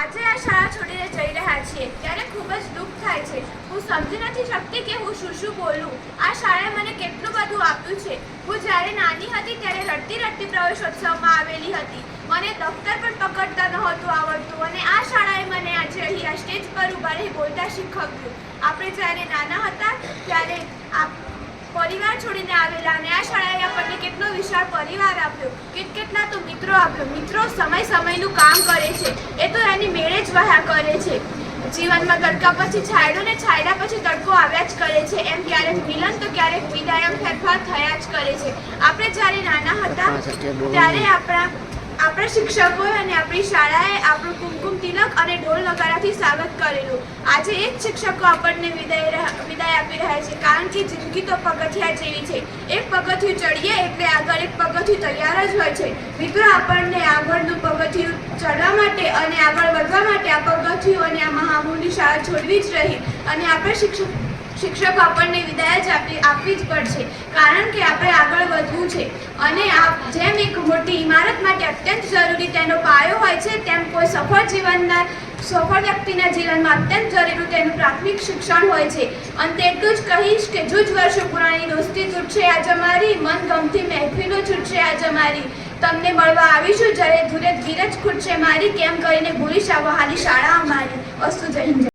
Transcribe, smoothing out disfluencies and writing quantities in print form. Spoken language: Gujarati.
આજે આ શાળા છોડીને જઈ રહ્યા છીએ ત્યારે ખૂબ જ દુઃખ થાય છે। હું સમજી નથી શકતી કે હું શું બોલું। આ શાળાએ મને કેટલું બધું આપ્યું છે। હું જ્યારે નાની હતી ત્યારે રડતી રડતી પ્રવેશોત્સવમાં આવેલી હતી। મને દફતર પણ પકડતા નહોતું આવડતું અને આ શાળાએ મને આજે અહીં આ સ્ટેજ પર ઊભા રહી બોલતા શીખવ્યું। આપણે જ્યારે નાના હતા ત્યારે પરિવાર છોડીને આવેલા અને આ શાળાએ આપણને કેટલો વિશાળ પરિવાર આપ્યો, કેટલા તો મિત્રો આપ્યો। મિત્રો સમયનું કામ કરે છે, એ તો એની મેળે જ વહ્યા કરે છે। જીવનમાં તડકા પછી છાંયડો ને છાંયડા પછી તડકો આવ્યા જ કરે છે। એમ ક્યારેક મિલન તો ક્યારેક વિદાય, એમ ફેરફાર થયા જ કરે છે। આપણે જ્યારે નાના હતા ત્યારે આપણા શિક્ષકોએ અને આપણી શાળાએ આપણું કુમકુમ તિલક અને ઢોલ નગારાથી સ્વાગત કરેલું। આજે એ જ શિક્ષકો આપણને વિદાય આપી રહ્યા છે, કારણ કે જિંદગી તો પગથિયા જેવી છે। એક પગથિયું ચડીએ એટલે આગળ એક પગથિયું તૈયાર જ હોય છે। મિત્રો, આપણને આગળનું પગથિયું ચડવા માટે અને આગળ વધવા માટે આ પગથિયું અને આ મહામૂલી શાળા છોડવી જ રહી અને આપણે શિક્ષકો આપણને વિદાય જ આપવી જ પડશે, કારણ કે આપણે આગળ વધવું છે। અને જેમ એક મોટી ઇમારત માટે અત્યંત જરૂરી તેનો પાયો હોય છે, તેમ કોઈ સફળ વ્યક્તિના જીવનમાં અત્યંત જરૂરી તેનું પ્રાથમિક શિક્ષણ હોય છે। અંતે એટલું જ કહીશ કે જૂજ વર્ષો પુરાણી દોસ્તી તૂટશે આજ અમારી, મન ગમતી મહેફિલો છૂટશે આજ અમારી। તમને મળવા આવીશું જ્યારે ધીરજ ખૂટશે મારી, કેમ કરીને ભૂલીશ આ વહાલી શાળા અમારી। અસ્તુ, જય હિન્દ।